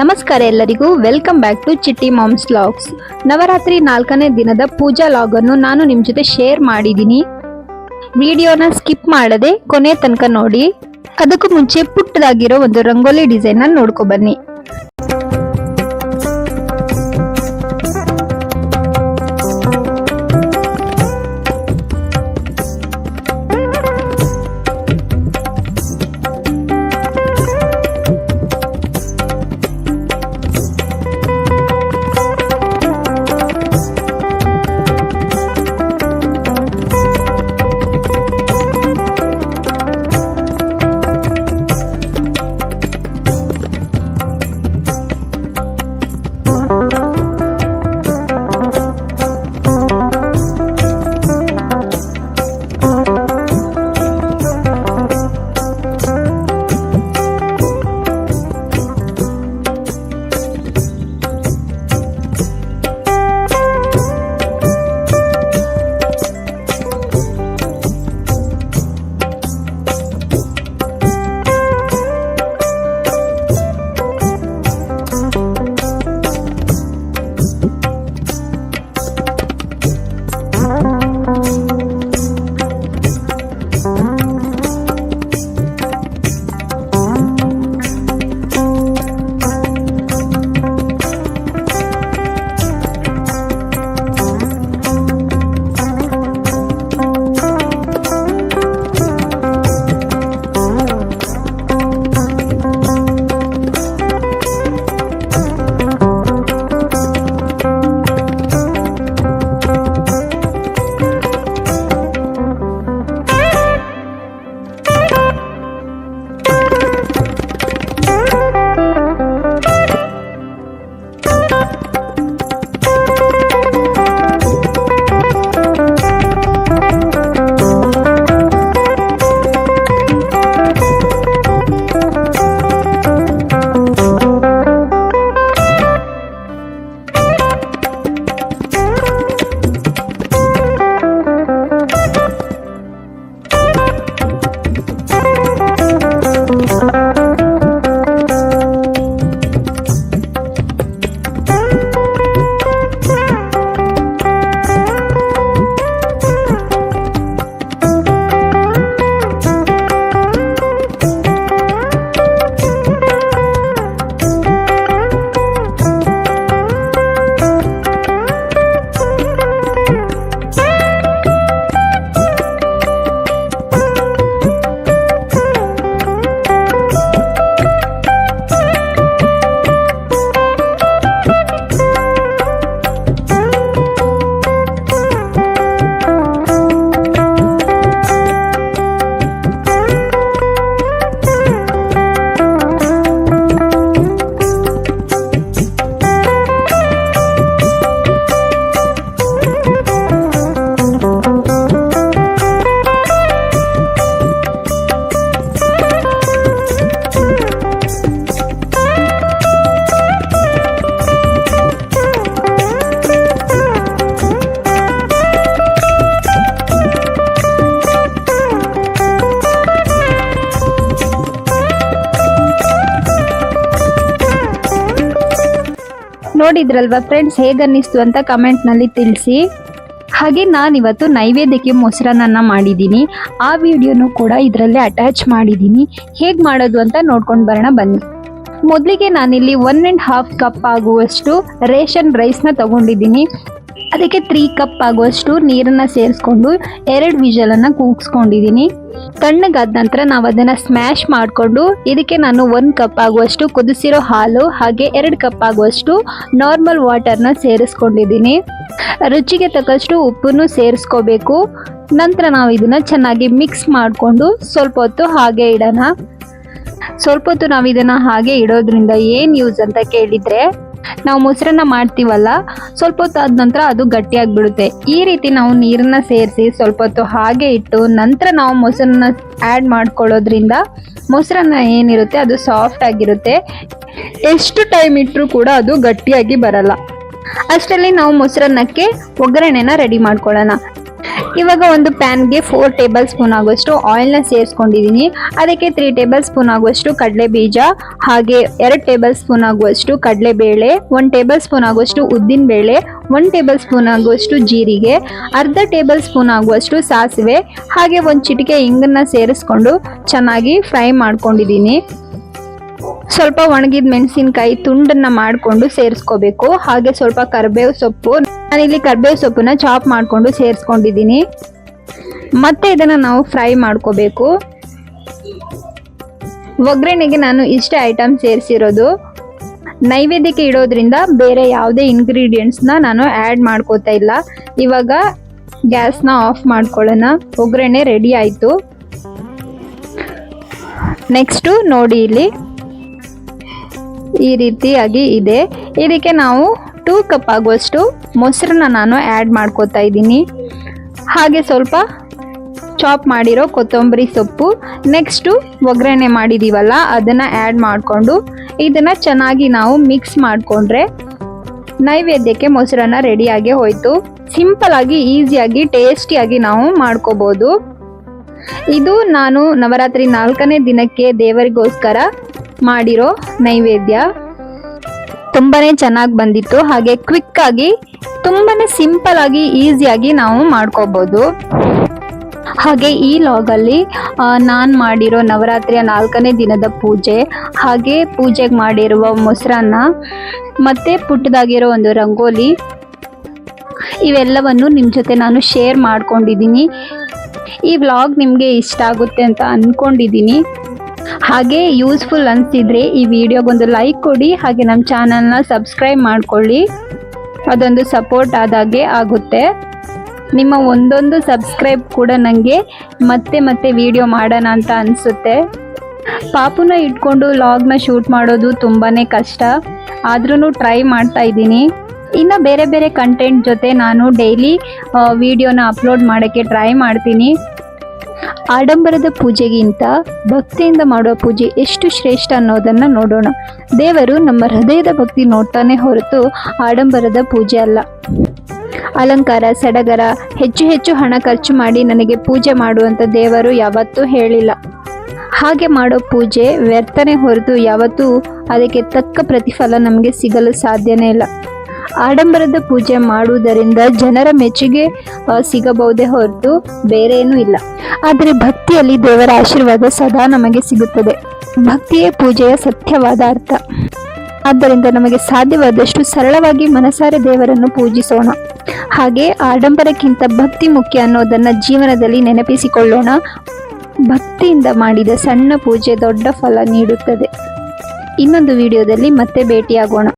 ನಮಸ್ಕಾರ ಎಲ್ಲರಿಗೂ, welcome back to ಚಿಟ್ಟಿ ಮಾಮ್ಸ್ ವ್ಲಾಗ್ಸ್. ನವರಾತ್ರಿ 4ನೇ ದಿನದ ಪೂಜಾ ಲಾಗ್ ಅನ್ನು ನಾನು ನಿಮ್ಮ ಜೊತೆ ಶೇರ್ ಮಾಡಿದ್ದೀನಿ. ವಿಡಿಯೋನ ಸ್ಕಿಪ್ ಮಾಡದೆ ಕೊನೆ ತನಕ ನೋಡಿ. ಅದಕ್ಕೂ ಮುಂಚೆ ಪುಟ್ಟದಾಗಿರೋ ಒಂದು ರಂಗೋಲಿ ಡಿಸೈನ್ ಅನ್ನು ನೋಡ್ಕೊ ಬನ್ನಿ. ನೋಡಿದ್ರಲ್ವಾ ಫ್ರೆಂಡ್ಸ್, ಹೇಗನ್ನಿಸ್ತು ಅಂತ ಕಮೆಂಟ್ ನಲ್ಲಿ ತಿಳಿಸಿ. ಹಾಗೆ ನಾನಿವತ್ತು ನೈವೇದ್ಯಕ್ಕೆ ಮೊಸರನ್ನ ಮಾಡಿದ್ದೀನಿ. ಆ ವಿಡಿಯೋನು ಕೂಡ ಇದರಲ್ಲಿ ಅಟ್ಯಾಚ್ ಮಾಡಿದ್ದೀನಿ. ಹೇಗೆ ಮಾಡೋದು ಅಂತ ನೋಡ್ಕೊಂಡು ಬರೋಣ ಬನ್ನಿ. ಮೊದಲಿಗೆ ನಾನಿಲ್ಲಿ 1.5 ಕಪ್ ಆಗುವಷ್ಟು ರೇಷನ್ ರೈಸ್ನ ತಗೊಂಡಿದ್ದೀನಿ. ಅದಕ್ಕೆ 3 ಕಪ್ ಆಗುವಷ್ಟು ನೀರನ್ನು ಸೇರಿಸ್ಕೊಂಡು 2 ವಿಷಲನ್ನು ಕೂಗಿಸ್ಕೊಂಡಿದ್ದೀನಿ. ತಣ್ಣಗಾದ ನಂತರ ನಾವು ಅದನ್ನು ಸ್ಮ್ಯಾಶ್ ಮಾಡಿಕೊಂಡು ಇದಕ್ಕೆ ನಾನು 1 ಕಪ್ ಆಗುವಷ್ಟು ಕುದಿಸಿರೋ ಹಾಲು ಹಾಗೆ 2 ಕಪ್ ಆಗುವಷ್ಟು ನಾರ್ಮಲ್ ವಾಟರ್ನ ಸೇರಿಸ್ಕೊಂಡಿದ್ದೀನಿ. ರುಚಿಗೆ ತಕ್ಕಷ್ಟು ಉಪ್ಪನ್ನು ಸೇರಿಸ್ಕೋಬೇಕು. ನಂತರ ನಾವು ಇದನ್ನು ಚೆನ್ನಾಗಿ ಮಿಕ್ಸ್ ಮಾಡಿಕೊಂಡು ಸ್ವಲ್ಪ ಹೊತ್ತು ಹಾಗೆ ಇಡೋಣ. ಸ್ವಲ್ಪ ಹೊತ್ತು ನಾವು ಇದನ್ನು ಹಾಗೆ ಇಡೋದ್ರಿಂದ ಏನು ಯೂಸ್ ಅಂತ ಕೇಳಿದರೆ, ನಾವು ಮೊಸರನ್ನ ಮಾಡ್ತೀವಲ್ಲ, ಸ್ವಲ್ಪ ಹೊತ್ತು ಆದ ನಂತರ ಅದು ಗಟ್ಟಿಯಾಗಿಬಿಡುತ್ತೆ. ಈ ರೀತಿ ನಾವು ನೀರನ್ನ ಸೇರಿಸಿ ಸ್ವಲ್ಪ ಹೊತ್ತು ಹಾಗೆ ಇಟ್ಟು ನಂತರ ನಾವು ಮೊಸರನ್ನ ಆ್ಯಡ್ ಮಾಡ್ಕೊಳ್ಳೋದ್ರಿಂದ ಮೊಸರನ್ನ ಏನಿರುತ್ತೆ ಅದು ಸಾಫ್ಟ್ ಆಗಿರುತ್ತೆ. ಎಷ್ಟು ಟೈಮ್ ಇಟ್ಟರೂ ಕೂಡ ಅದು ಗಟ್ಟಿಯಾಗಿ ಬರಲ್ಲ. ಅಷ್ಟರಲ್ಲಿ ನಾವು ಮೊಸರನ್ನಕ್ಕೆ ಒಗ್ಗರಣೆನ ರೆಡಿ ಮಾಡ್ಕೊಳ್ಳೋಣ. ಇವಾಗ ಒಂದು ಪ್ಯಾನ್ಗೆ 4 ಟೇಬಲ್ ಸ್ಪೂನ್ ಆಗುವಷ್ಟು ಆಯಿಲ್ನ ಸೇರಿಸ್ಕೊಂಡಿದ್ದೀನಿ. ಅದಕ್ಕೆ 3 ಟೇಬಲ್ ಸ್ಪೂನ್ ಆಗುವಷ್ಟು ಕಡಲೆ ಬೀಜ, ಹಾಗೆ 2 ಟೇಬಲ್ ಸ್ಪೂನ್ ಆಗುವಷ್ಟು ಕಡಲೆಬೇಳೆ, 1 ಟೇಬಲ್ ಸ್ಪೂನ್ ಆಗುವಷ್ಟು ಉದ್ದಿನ ಬೇಳೆ, 1 ಟೇಬಲ್ ಸ್ಪೂನ್ ಆಗುವಷ್ಟು ಜೀರಿಗೆ, ಅರ್ಧ ಟೇಬಲ್ ಸ್ಪೂನ್ ಆಗುವಷ್ಟು ಸಾಸಿವೆ, ಹಾಗೆ ಒಂದು ಚಿಟಿಕೆ ಇಂಗನ್ನ ಸೇರಿಸ್ಕೊಂಡು ಚೆನ್ನಾಗಿ ಫ್ರೈ ಮಾಡ್ಕೊಂಡಿದ್ದೀನಿ. ಸ್ವಲ್ಪ ಒಣಗಿದ ಮೆಣಸಿನಕಾಯಿ ತುಂಡನ್ನ ಮಾಡಿಕೊಂಡು ಸೇರಿಸ್ಕೋಬೇಕು. ಹಾಗೆ ಸ್ವಲ್ಪ ಕರಿಬೇವು ಸೊಪ್ಪು, ನಾನಿಲ್ಲಿ ಕರಿಬೇವು ಸೊಪ್ಪನ್ನ ಚಾಪ್ ಮಾಡಿಕೊಂಡು ಸೇರಿಸ್ಕೊಂಡಿದ್ದೀನಿ. ಮತ್ತೆ ಇದನ್ನು ನಾವು ಫ್ರೈ ಮಾಡ್ಕೋಬೇಕು. ಒಗ್ಗರಣೆಗೆ ನಾನು ಇಷ್ಟೇ ಐಟಮ್ ಸೇರಿಸಿರೋದು. ನೈವೇದ್ಯಕ್ಕೆ ಇಡೋದ್ರಿಂದ ಬೇರೆ ಯಾವುದೇ ಇಂಗ್ರೀಡಿಯೆಂಟ್ಸ್ನ ನಾನು ಆ್ಯಡ್ ಮಾಡ್ಕೋತಾ ಇಲ್ಲ. ಇವಾಗ ಗ್ಯಾಸ್ನ ಆಫ್ ಮಾಡ್ಕೊಳ್ಳೋಣ. ಒಗ್ಗರಣೆ ರೆಡಿ ಆಯಿತು. ನೆಕ್ಸ್ಟು ನೋಡಿ, ಇಲ್ಲಿ ಈ ರೀತಿಯಾಗಿ ಇದೆ. ಇದಕ್ಕೆ ನಾವು 2 ಕಪ್ ಆಗುವಷ್ಟು ಮೊಸರನ್ನ ನಾನು ಆ್ಯಡ್ ಮಾಡ್ಕೋತಾ ಇದ್ದೀನಿ. ಹಾಗೆ ಸ್ವಲ್ಪ ಚಾಪ್ ಮಾಡಿರೋ ಕೊತ್ತಂಬರಿ ಸೊಪ್ಪು, ನೆಕ್ಸ್ಟು ಒಗ್ಗರಣೆ ಮಾಡಿದ್ದೀವಲ್ಲ ಅದನ್ನು ಆ್ಯಡ್ ಮಾಡಿಕೊಂಡು ಇದನ್ನು ಚೆನ್ನಾಗಿ ನಾವು ಮಿಕ್ಸ್ ಮಾಡಿಕೊಂಡ್ರೆ ನೈವೇದ್ಯಕ್ಕೆ ಮೊಸರನ್ನ ರೆಡಿಯಾಗಿ ಹೋಯಿತು. ಸಿಂಪಲಾಗಿ, ಈಸಿಯಾಗಿ, ಟೇಸ್ಟಿಯಾಗಿ ನಾವು ಮಾಡ್ಕೋಬೋದು. ಇದು ನಾನು ನವರಾತ್ರಿ 4ನೇ ದಿನಕ್ಕೆ ದೇವರಿಗೋಸ್ಕರ ಮಾಡಿರೋ ನೈವೇದ್ಯ. ತುಂಬಾನೇ ಚೆನ್ನಾಗಿ ಬಂದಿತ್ತು. ಹಾಗೆ ಕ್ವಿಕ್ ಆಗಿ, ತುಂಬಾನೇ ಸಿಂಪಲ್ ಆಗಿ, ಈಸಿಯಾಗಿ ನಾವು ಮಾಡ್ಕೋಬಹುದು. ಹಾಗೆ ಈ ಲಾಗಲ್ಲಿ ನಾನು ಮಾಡಿರೋ ನವರಾತ್ರಿಯ 4ನೇ ದಿನದ ಪೂಜೆ, ಹಾಗೆ ಪೂಜೆಗೆ ಮಾಡಿರುವ ಮೊಸರನ್ನ, ಮತ್ತೆ ಪುಟ್ಟದಾಗಿರೋ ಒಂದು ರಂಗೋಲಿ, ಇವೆಲ್ಲವನ್ನು ನಿಮ್ಮ ಜೊತೆ ನಾನು ಶೇರ್ ಮಾಡ್ಕೊಂಡಿದ್ದೀನಿ. ಈ ವ್ಲಾಗ್ ನಿಮಗೆ ಇಷ್ಟ ಆಗುತ್ತೆ ಅಂತ ಅಂದ್ಕೊಂಡಿದ್ದೀನಿ. ಹಾಗೆ ಯೂಸ್ಫುಲ್ ಅನಿಸಿದರೆ ಈ ವಿಡಿಯೋಗೊಂದು ಲೈಕ್ ಕೊಡಿ. ಹಾಗೆ ನಮ್ಮ ಚಾನಲ್ನ ಸಬ್ಸ್ಕ್ರೈಬ್ ಮಾಡ್ಕೊಳ್ಳಿ. ಅದೊಂದು ಸಪೋರ್ಟ್ ಆದಾಗೆ ಆಗುತ್ತೆ. ನಿಮ್ಮ ಒಂದೊಂದು ಸಬ್ಸ್ಕ್ರೈಬ್ ಕೂಡ ನನಗೆ ಮತ್ತೆ ಮತ್ತೆ ವಿಡಿಯೋ ಮಾಡೋಣ ಅಂತ ಅನಿಸುತ್ತೆ. ಪಾಪುನ ಇಟ್ಕೊಂಡು ವ್ಲಾಗ್ನ ಶೂಟ್ ಮಾಡೋದು ತುಂಬಾ ಕಷ್ಟ, ಆದ್ರೂ ಟ್ರೈ ಮಾಡ್ತಾ ಇದ್ದೀನಿ. ಇನ್ನು ಬೇರೆ ಬೇರೆ ಕಂಟೆಂಟ್ ಜೊತೆ ನಾನು ಡೈಲಿ ವಿಡಿಯೋನ ಅಪ್ಲೋಡ್ ಮಾಡೋಕ್ಕೆ ಟ್ರೈ ಮಾಡ್ತೀನಿ. ಆಡಂಬರದ ಪೂಜೆಗಿಂತ ಭಕ್ತಿಯಿಂದ ಮಾಡುವ ಪೂಜೆ ಎಷ್ಟು ಶ್ರೇಷ್ಠ ಅನ್ನೋದನ್ನು ನೋಡೋಣ. ದೇವರು ನಮ್ಮ ಹೃದಯದ ಭಕ್ತಿ ನೋಡ್ತಾನೆ ಹೊರತು ಆಡಂಬರದ ಪೂಜೆ ಅಲ್ಲ. ಅಲಂಕಾರ, ಸಡಗರ, ಹೆಚ್ಚು ಹೆಚ್ಚು ಹಣ ಖರ್ಚು ಮಾಡಿ ನನಗೆ ಪೂಜೆ ಮಾಡುವಂಥ ದೇವರು ಯಾವತ್ತೂ ಹೇಳಿಲ್ಲ. ಹಾಗೆ ಮಾಡೋ ಪೂಜೆ ವ್ಯರ್ಥನೆ ಹೊರತು ಯಾವತ್ತೂ ಅದಕ್ಕೆ ತಕ್ಕ ಪ್ರತಿಫಲ ನಮಗೆ ಸಿಗಲು ಸಾಧ್ಯನೇ ಇಲ್ಲ. ಆಡಂಬರದ ಪೂಜೆ ಮಾಡುವುದರಿಂದ ಜನರ ಮೆಚ್ಚುಗೆ ಸಿಗಬಹುದೇ ಹೊರತು ಬೇರೆ ಏನೂ ಇಲ್ಲ. ಆದರೆ ಭಕ್ತಿಯಲ್ಲಿ ದೇವರ ಆಶೀರ್ವಾದ ಸದಾ ನಮಗೆ ಸಿಗುತ್ತದೆ. ಭಕ್ತಿಯೇ ಪೂಜೆಯ ಸತ್ಯವಾದ ಅರ್ಥ. ಆದ್ದರಿಂದ ನಮಗೆ ಸಾಧ್ಯವಾದಷ್ಟು ಸರಳವಾಗಿ ಮನಸಾರೆ ದೇವರನ್ನು ಪೂಜಿಸೋಣ. ಹಾಗೆ ಆಡಂಬರಕ್ಕಿಂತ ಭಕ್ತಿ ಮುಖ್ಯ ಅನ್ನೋದನ್ನು ಜೀವನದಲ್ಲಿ ನೆನಪಿಸಿಕೊಳ್ಳೋಣ. ಭಕ್ತಿಯಿಂದ ಮಾಡಿದ ಸಣ್ಣ ಪೂಜೆ ದೊಡ್ಡ ಫಲ ನೀಡುತ್ತದೆ. ಇನ್ನೊಂದು ವಿಡಿಯೋದಲ್ಲಿ ಮತ್ತೆ ಭೇಟಿಯಾಗೋಣ.